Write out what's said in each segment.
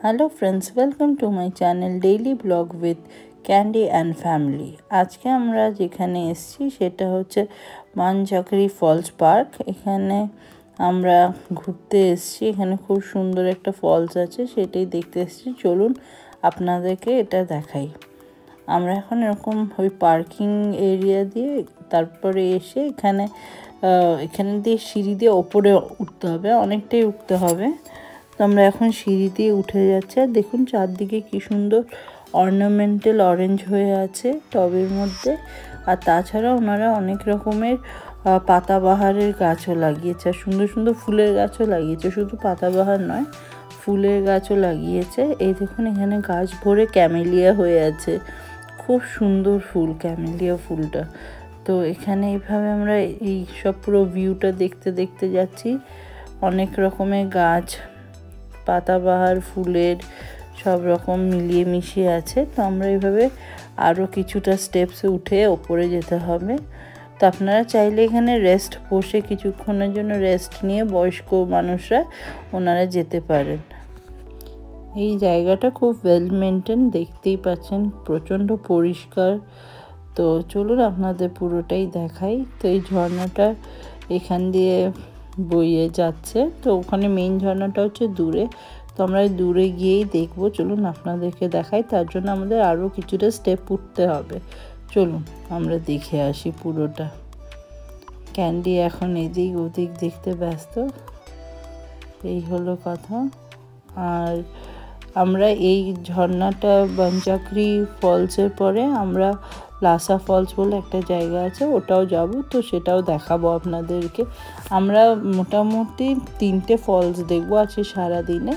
Hello friends, welcome to my channel daily blog with candy and family. আজকে আমরা যেখানে এসেছি সেটা হচ্ছে মানঝাকরি ফলস পার্ক। এখানে আমরা ঘুরতে এসেছি। এখানে খুব সুন্দর একটা ফলস আছে, সেটাই দেখতে এসেছি। চলুন আপনাদেরকে এটা দেখাই। আমরা এখন এরকম ওই পার্কিং এরিয়া দিয়ে তারপরে এসে এখানে দিয়ে সিঁড়ি দিয়ে ওপরে উঠতে হবে, অনেকটাই উঠতে হবে। তো আমরা এখন সিঁড়ি দিয়ে উঠে যাচ্ছি। আর দেখুন চারদিকে কি সুন্দর অর্নামেন্টাল অরেঞ্জ হয়ে আছে টবের মধ্যে। আর তাছাড়া ওনারা অনেক রকমের পাতাবাহারের গাছও লাগিয়েছে, আর সুন্দর সুন্দর ফুলের গাছও লাগিয়েছে। শুধু পাতাবাহার নয়, ফুলের গাছও লাগিয়েছে। এই দেখুন এখানে গাছ ভরে ক্যামেলিয়া হয়ে আছে, খুব সুন্দর ফুল ক্যামেলিয়া ফুলটা। তো এখানে এইভাবে আমরা এই সব পুরো ভিউটা দেখতে দেখতে যাচ্ছি। অনেক রকমের গাছ, পাতাবাহার, ফুলের সব রকম মিলিয়ে মিশিয়ে আছে। তো আমরা এইভাবে আরও কিছুটা স্টেপসে উঠে ওপরে যেতে হবে। তো আপনারা চাইলে এখানে রেস্ট বসে কিছুক্ষণের জন্য রেস্ট নিয়ে বয়স্ক মানুষরা ওনারা যেতে পারেন। এই জায়গাটা খুব ওয়েল মেনটেন, দেখতেই পাচ্ছেন, প্রচণ্ড পরিষ্কার। তো চলুন আপনাদের পুরোটাই দেখাই। তো এই ঝর্ণাটা এখান দিয়ে বইয়ে যাচ্ছে। তো ওখানে মেইন ঝর্ণাটা হচ্ছে দূরে। তো আমরা দূরে গিয়েই দেখবো। চলুন আপনাদেরকে দেখাই। তার জন্য আমাদের আরও কিছুটা স্টেপ উঠতে হবে। চলুন আমরা দেখে আসি পুরোটা। ক্যান্ডি এখন এদিক ওদিক দেখতে ব্যস্ত, এই হলো কথা। আর আমরা এই ঝর্ণাটা মানঝাকরি ফলসের পরে আমরা লাসা ফলস বলে একটা জায়গা আছে, ওটাও যাব। তো সেটাও দেখাবো আপনাদেরকে। আমরা মোটামুটি 3টে ফলস দেখবো আজকে সারাদিনে।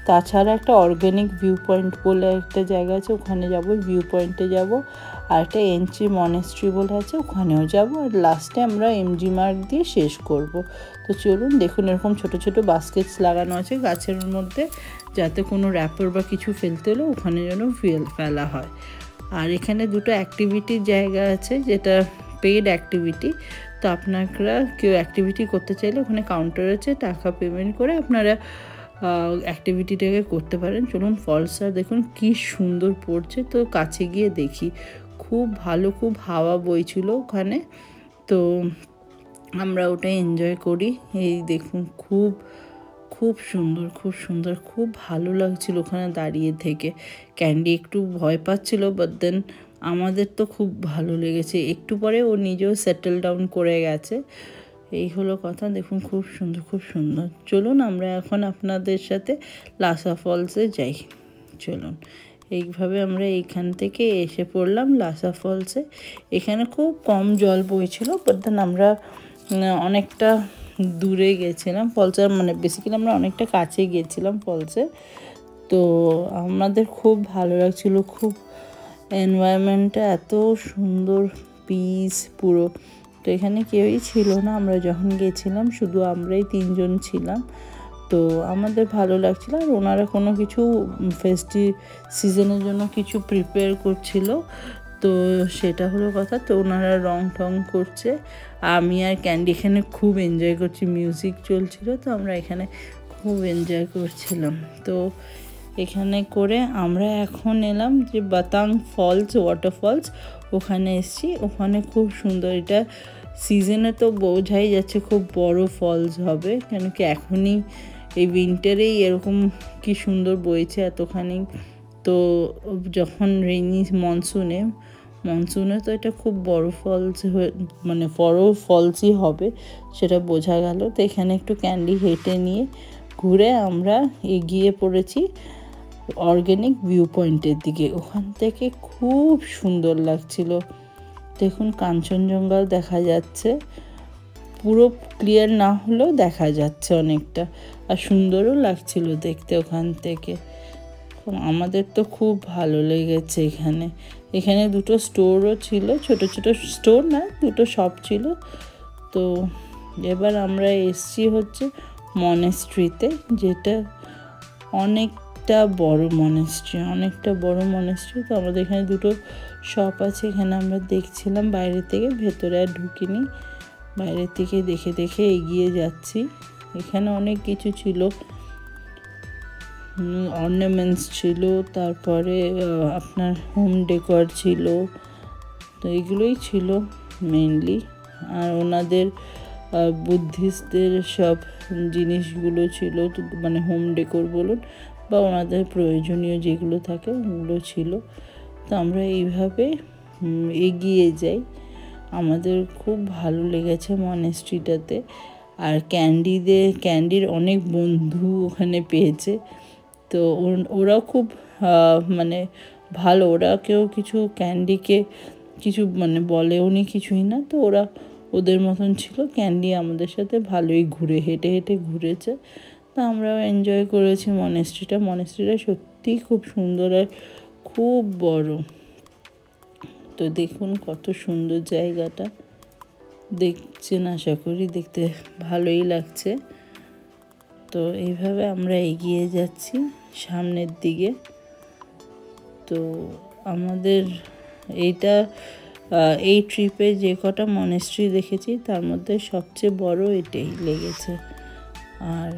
তাছাড়া একটা অর্গানিক ভিউ পয়েন্ট বলে একটা জায়গা আছে, ওখানে যাব, ভিউ পয়েন্টে যাব। আর একটা এনচি মনেস্ট্রি বলে আছে, ওখানেও যাব। আর লাস্টে আমরা এমজি মার্গ দিয়ে শেষ করব। তো চলুন দেখুন, এরকম ছোট ছোট বাস্কেটস লাগানো আছে গাছের মধ্যে, যাতে কোনো র্যাপার বা কিছু ফেলতে হলে ওখানে যেন ফেলা হয়। আর এখানে দুটো অ্যাক্টিভিটির জায়গা আছে, যেটা পেইড অ্যাক্টিভিটি। তো আপনারা কেউ অ্যাক্টিভিটি করতে চাইলে ওখানে কাউন্টার আছে, টাকা পেমেন্ট করে আপনারা অ্যাক্টিভিটিটাকে করতে পারেন। চলুন ফলসটা দেখুন কি সুন্দর পড়ছে। তো কাছে গিয়ে দেখি, খুব ভালো, খুব হাওয়া বইছিল ওখানে। তো আমরা ওটাই এনজয় করি। এই দেখুন খুব খুব সুন্দর, খুব সুন্দর, খুব ভালো লাগছিল ওখানে দাঁড়িয়ে থেকে। ক্যান্ডি একটু ভয় পাচ্ছিল, বাট দেন আমাদের তো খুব ভালো লেগেছে। একটু পরে ও নিজেও সেটেল ডাউন করে গেছে। এই হলো কথা। দেখুন খুব সুন্দর, খুব সুন্দর। চলুন আমরা এখন আপনাদের সাথে লাসা ফলসে যাই। চলুন, এইভাবে আমরা এইখান থেকে এসে পড়লাম লাসা ফলসে। এখানে খুব কম জল বইছিল, বাট দেন আমরা অনেকটা দূরে গেছিলাম ফলসের, মানে বেসিক্যালি আমরা অনেকটা কাছে গিয়েছিলাম ফলসে। তো আমাদের খুব ভালো লাগছিল, খুব এনভায়রনমেন্টটা এত সুন্দর, পিস পুরো। তো এখানে কেউই ছিল না আমরা যখন গেছিলাম, শুধু আমরাই 3জন ছিলাম। তো আমাদের ভালো লাগছিল। আর ওনারা কোনো কিছু সিজনের জন্য কিছু প্রিপেয়ার করছিল, তো সেটা হলো কথা। তো ওনারা রং টং করছে, আমি আর ক্যান্ডি এখানে খুব এনজয় করছি। মিউজিক চলছিল, তো আমরা এখানে খুব এনজয় করছিলাম। তো এখানে করে আমরা এখন এলাম যে বাতাং ফলস, ওয়াটারফলস, ওখানে এসেছি। ওখানে খুব সুন্দর, এটা সিজনে তো বোঝাই যাচ্ছে খুব বড় ফলস হবে, কেন কি এখনই এই উইন্টারেই এরকম কি সুন্দর বইছে এতখানি। তো যখন রেইনি মনসুনে তো এটা খুব বড় ফলস মানে বড় ফলসই হবে, সেটা বোঝা গেল। তো এখানে একটু ক্যান্ডি হেঁটে নিয়ে ঘুরে আমরা এগিয়ে পড়েছি অর্গানিক ভিউ পয়েন্টের দিকে। ওখান থেকে খুব সুন্দর লাগছিল। দেখুন কাঞ্চনজঙ্ঘাও দেখা যাচ্ছে, পুরো ক্লিয়ার না হলেও দেখা যাচ্ছে অনেকটা, আর সুন্দরও লাগছিল দেখতে ওখান থেকে। আমাদের তো খুব ভালো লেগেছে। এখানে দুটো স্টোরও ছিল, ছোট ছোট স্টোর না, দুটো শপ ছিল। তো এবার আমরা এসছি হচ্ছে মনেস্ট্রিতে, যেটা অনেকটা বড় মনেস্ট্রি। তো আমাদের এখানে দুটো শপ আছে, এখানে আমরা দেখছিলাম বাইরে থেকে, ভেতরে আর ঢুকিনি, বাইরে থেকে দেখে দেখে এগিয়ে যাচ্ছি। এখানে অনেক কিছু ছিল। অর্নামেন্টস ছিল, তারপরে আপনার হোম ডেকর ছিল, তো এগুলোই ছিল মেইনলি। আর ওনাদের বুদ্ধিস্টদের সব জিনিসগুলো ছিল, মানে হোম ডেকর বলুন বা ওনাদের প্রয়োজনীয় যেগুলো থাকে ওগুলো ছিল। তো আমরা এইভাবে এগিয়ে যাই। আমাদের খুব ভালো লেগেছে মনেস্ট্রিটাতে। আর ক্যান্ডির অনেক বন্ধু ওখানে পেয়েছে, তো ওরাও খুব মানে ভালো, ওরা কেউ কিছু ক্যান্ডিকে কিছু মানে বলেও নি কিছুই না, তো ওরা ওদের মতন ছিল। ক্যান্ডি আমাদের সাথে ভালোই হেঁটে হেঁটে ঘুরেছে, তো আমরাও এনজয় করেছি মনেস্ট্রিটা সত্যিই খুব সুন্দর আর খুব বড়। তো দেখুন কত সুন্দর জায়গাটা, দেখছেন আশা করি, দেখতে ভালোই লাগছে। তো এইভাবে আমরা এগিয়ে যাচ্ছি সামনের দিকে। তো আমাদের এই ট্রিপে যে কটা মনেস্ট্রি দেখেছি তার মধ্যে সবচেয়ে বড় এটাই লেগেছে। আর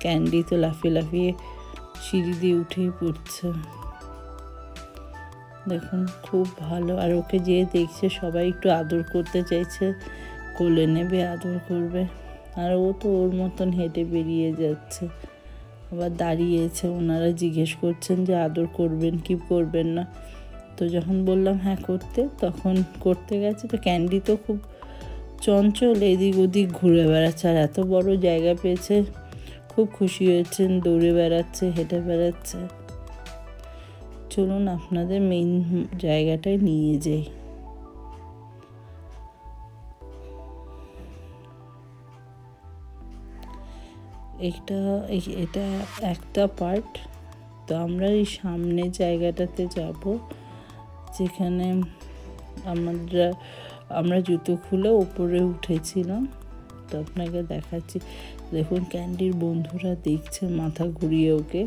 ক্যান্ডি তো লাফিয়ে সিঁড়ি দিয়ে উঠেই পড়ছে, দেখুন খুব ভালো। আর ওকে যেয়ে দেখছে সবাই একটু আদর করতে চাইছে, কোলে নেবে, আদর করবে। আর ও তো ওর মতন হেঁটে বেরিয়ে যাচ্ছে, আবার দাঁড়িয়েছে। ওনারা জিজ্ঞেস করছেন যে আদর করবেন কি করবেন না, তো যখন বললাম হ্যাঁ করতে, তখন করতে গেছে। তো ক্যান্ডি তো খুব চঞ্চল, এদিক ওদিক ঘুরে বেড়াচ্ছে, আর এত বড় জায়গা পেয়েছে, খুব খুশি হয়েছেন, দৌড়ে বেড়াচ্ছে, হেঁটে বেড়াচ্ছে। চলুন আপনাদের মেইন জায়গাটায় নিয়ে যাই। এটা একটা পার্ট। তো আমরা এই সামনে জায়গাটাতে যাব, যেখানে আমরা জুতো খুলে উপরে উঠেছিলাম। তো আপনাকে দেখাচ্ছি, দেখুন ক্যান্ডির বন্ধুরা দেখছে মাথা ঘুরিয়ে ওকে,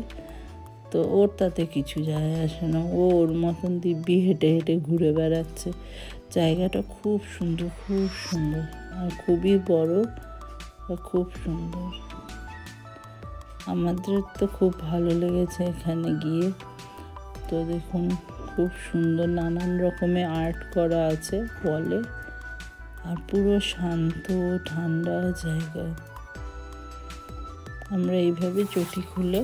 তো ওর তাতে কিছু যায় আসে না, ও ওর মতন দিব্যি হেঁটে হেঁটে ঘুরে বেড়াচ্ছে। জায়গাটা খুব সুন্দর আর খুবই বড় আর খুব সুন্দর। আমাদের তো খুব ভালো লেগেছে এখানে গিয়ে। তো দেখুন খুব সুন্দর নানান রকমের আর্ট করা আছে ওয়ালে, আর পুরো শান্ত ঠান্ডা জায়গা। আমরা এইভাবে চটি খুলে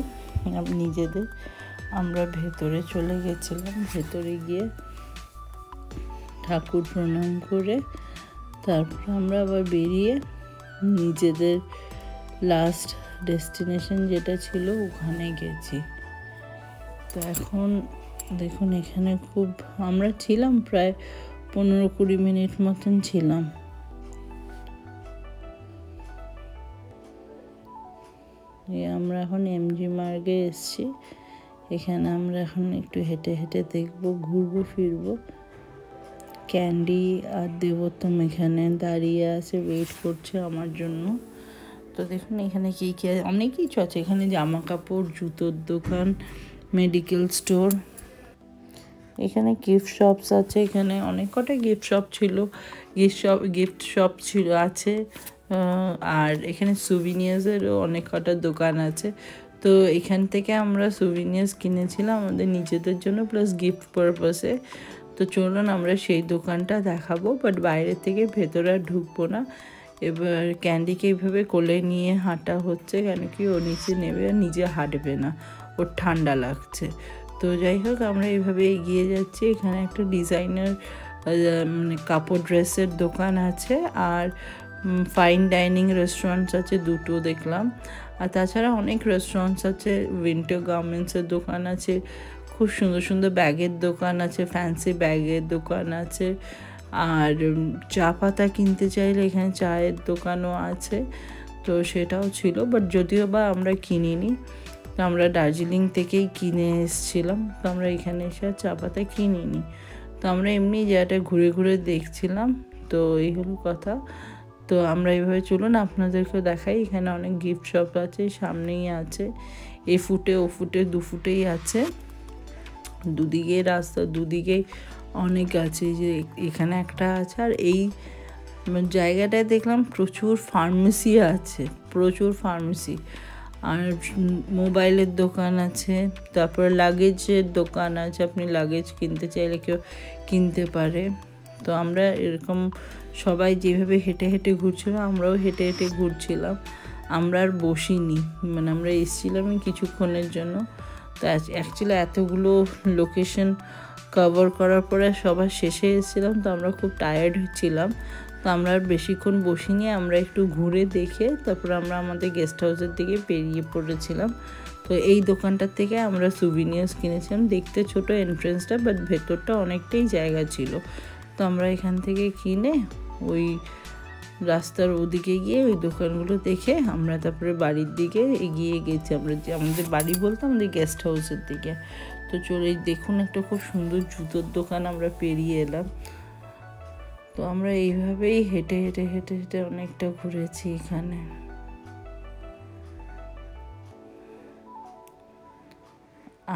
আমরা ভেতরে চলে গেছিলাম। ভেতরে গিয়ে ঠাকুর প্রণাম করে তারপর আমরা আবার বেরিয়ে নিজেদের লাস্ট ডেস্টিনেশন যেটা ছিল ওখানে গেছি। তো এখন দেখুন এখানে আমরা ছিলাম প্রায় 15-20 মিনিট মতন ছিলাম। আমরা এখন এমজি মার্গে এসছি। এখানে আমরা এখন একটু হেঁটে হেঁটে দেখবো, ঘুরবো ফিরবো। ক্যান্ডি আর দেবোত্তম এখানে দাঁড়িয়ে আছে, ওয়েট করছে আমার জন্য। তো দেখুন এখানে কী অনেক কিছু আছে। এখানে জামা কাপড়, জুতোর দোকান, মেডিকেল স্টোর, এখানে গিফট শপস আছে। এখানে অনেক কটা গিফট শপ ছিল আছে। আর এখানে সুভিনিয়ার্সেরও অনেক কটা দোকান আছে। তো এখান থেকে আমরা সুভিনিয়ার্স কিনেছিলাম আমাদের নিজেদের জন্য, প্লাস গিফট পারপাসে। তো চলুন আমরা সেই দোকানটা দেখাবো, বাট বাইরে থেকে ভেতরে আর ঢুকবো না। এবার ক্যান্ডিকে এইভাবে কোলে নিয়ে হাঁটা হচ্ছে, কেন কি ও নিচে নেবে আর নিজে হাঁটবে না, ওর ঠান্ডা লাগছে। তো যাই হোক আমরা এইভাবে এগিয়ে যাচ্ছি। এখানে একটা ডিজাইনার মানে কাপড় ড্রেসের দোকান আছে, আর ফাইন ডাইনিং রেস্টুরেন্টস আছে দুটো দেখলাম। আর তাছাড়া অনেক রেস্টুরেন্টস আছে, উইন্টার গার্মেন্টসের দোকান আছে, খুব সুন্দর সুন্দর ব্যাগের দোকান আছে, ফ্যান্সি ব্যাগের দোকান আছে। আর চা পাতা কিনতে চাইলে এখানে চায়ের দোকানও আছে, তো সেটাও ছিল, বাট যদিও বা আমরা কিনিনি। তো আমরা দার্জিলিং থেকেই কিনে এসেছিলাম, তো আমরা এখানে এসে চা পাতা কিনিনি। তো আমরা এমনি জায়গাটা ঘুরে ঘুরে দেখছিলাম। তো এই হলো কথা। তো আমরা এইভাবে চলুন আপনাদেরকেও দেখাই। এখানে অনেক গিফট শপ আছে, সামনেই আছে, এ ফুটে ও ফুটে 2 ফুটেই আছে, দুদিকে রাস্তা, দুদিকেই অনেক আছে। যে এখানে একটা আছে, আর এই জায়গাটায় দেখলাম প্রচুর ফার্মেসি আছে, প্রচুর ফার্মেসি। আর মোবাইলের দোকান আছে, তারপর লাগেজের দোকান আছে, আপনি লাগেজ কিনতে চাইলে কেউ কিনতে পারে। তো আমরা এরকম সবাই যেভাবে হেঁটে হেঁটে ঘুরছিল আমরাও হেঁটে হেঁটে ঘুরছিলাম। আমরা আর বসিনি, মানে আমরা এসেছিলামই কিছুক্ষণের জন্য। তো অ্যাকচুয়ালি এতগুলো লোকেশন কভার করার পরে সবার শেষে এসেছিলাম, তো আমরা খুব টায়ার্ড ছিলাম। তো আমরা আর বেশিক্ষণ বসিনি, আমরা একটু ঘুরে দেখে তারপর আমরা আমাদের গেস্ট হাউসের দিকে বেরিয়ে পড়েছিলাম। তো এই দোকানটার থেকে আমরা সুভিনিয়ার্স কিনেছিলাম। দেখতে ছোট এন্ট্রেন্সটা, বাট ভেতরটা অনেকটাই জায়গা ছিল। তো আমরা এখান থেকে কিনে ওই রাস্তার ওদিকে গিয়ে ওই দোকানগুলো দেখে আমরা তারপরে বাড়ির দিকে এগিয়ে গেছি। আমরা যে আমাদের বাড়ি বলতে আমাদের গেস্ট হাউসের দিকে। তো চলে দেখুন একটা খুব সুন্দর জুতোর দোকান আমরা পেরিয়ে এলাম। তো আমরা এইভাবেই হেঁটে হেঁটে হেঁটে হেঁটে অনেকটা ঘুরেছি এখানে।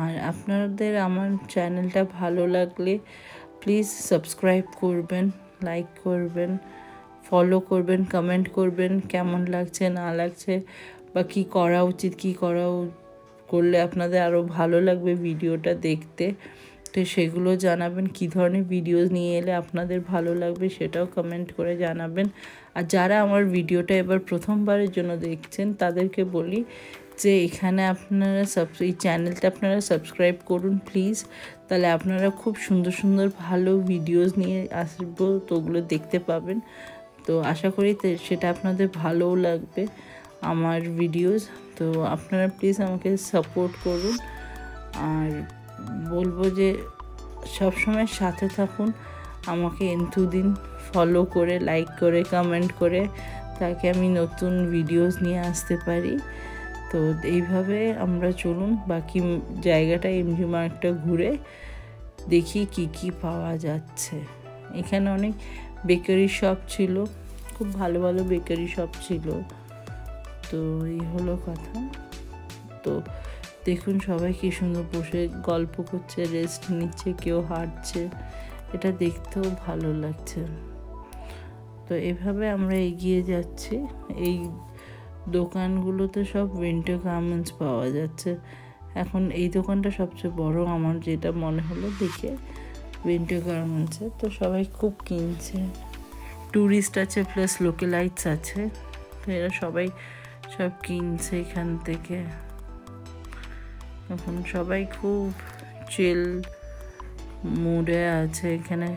আর আপনাদের আমার চ্যানেলটা ভালো লাগলে প্লিজ সাবস্ক্রাইব করবেন, লাইক করবেন, ফলো করবেন, কমেন্ট করবেন কেমন লাগছে না লাগছে, বা কী করা উচিত, কী করলে আপনাদের আরও ভালো লাগবে ভিডিওটা দেখতে। তো সেগুলো জানাবেন, কী ধরনের ভিডিও নিয়ে এলে আপনাদের ভালো লাগবে সেটাও কমেন্ট করে জানাবেন। আর যারা আমার ভিডিওটা এবার প্রথমবারের জন্য দেখছেন তাদেরকে বলি যে এখানে আপনারা এই চ্যানেলটা আপনারা সাবস্ক্রাইব করুন প্লিজ। তাহলে আপনারা খুব সুন্দর সুন্দর ভালো ভিডিওস নিয়ে আসবো, তো ওগুলো দেখতে পাবেন। তো আশা করি সেটা আপনাদের ভালোও লাগবে আমার ভিডিওস। তো আপনারা প্লিজ আমাকে সাপোর্ট করুন। আর বলবো যে সবসময় সাথে থাকুন, আমাকে দিন ফলো করে, লাইক করে, কমেন্ট করে, তাকে আমি নতুন ভিডিওস নিয়ে আসতে পারি। তো এইভাবে আমরা চলুন বাকি জায়গাটা এমজি মার্টটা ঘুরে দেখি কি কি পাওয়া যাচ্ছে। এখানে অনেক বেকারি শপ ছিল, খুব ভালো ভালো বেকারি শপ ছিল। তো এই হলো কথা। তো দেখুন সবাই কি সুন্দর বসে গল্প করছে, রেস্ট নিচ্ছে, কেউ হাঁটছে, এটা দেখতেও ভালো লাগছে। তো এভাবে আমরা এগিয়ে যাচ্ছি। এই দোকানগুলোতে সব উইন্টার গার্মেন্টস পাওয়া যাচ্ছে। এখন এই দোকানটা সবচেয়ে বড় আমার যেটা মনে হলো দেখে, উইন্টার গার্মেন্টসে। তো সবাই খুব কিনছে, ট্যুরিস্ট আছে প্লাস লোকালাইটস আছে, তো এরা সবাই সব কিনছে এখান থেকে। এখন সবাই খুব চিল মুডে আছে, এখানে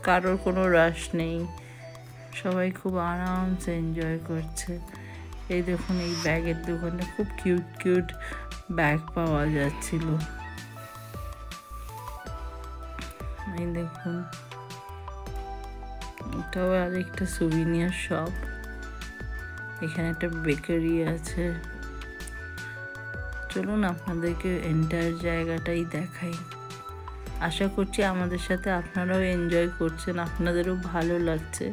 কারোর কোনো রাশ নেই, সবাই খুব আরামসে এনজয় করছে। এই দেখুন এই ব্যাগের দোকানে খুব কিউট কিউট ব্যাগ পাওয়া যাচ্ছিল। এই দেখুন এটাও আরেকটা সুভিনিয়ার শপ। এখানে একটা বেকারি আছে। চলুন আপনাদেরকে এন্টায়ার জায়গাটাই দেখাই। আশা করছি আমাদের সাথে আপনারাও এনজয় করছেন, আপনাদেরও ভালো লাগছে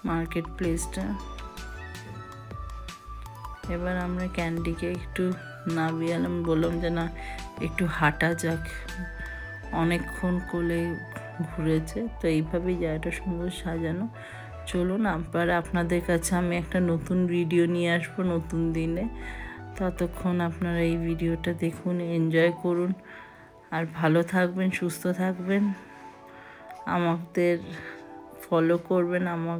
মার্কেট প্লেসটা। এবার আমরা ক্যান্ডিকে একটু নামিয়ে বললাম যে না একটু হাঁটা যাক, অনেকক্ষণ কোলে ঘুরেছে। তো এইভাবেই জায়গাটা সুন্দর সাজানো। চলুন আপনাদের কাছে আমি একটা নতুন ভিডিও নিয়ে আসবো নতুন দিনে। ততক্ষণ আপনারা এই ভিডিওটা দেখুন, এনজয় করুন, আর ভালো থাকবেন, সুস্থ থাকবেন, আমাদের ফলো করবেন আমার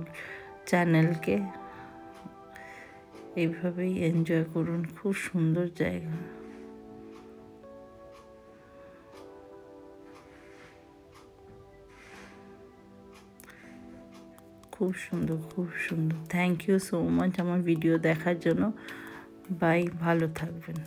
চ্যানেলকে। এইভাবেই এনজয় করুন, খুব সুন্দর জায়গা। খুব সুন্দর, খুব সুন্দর। থ্যাংক ইউ সো মাচ আমার ভিডিও দেখার জন্য। বাই, ভালো থাকবেন।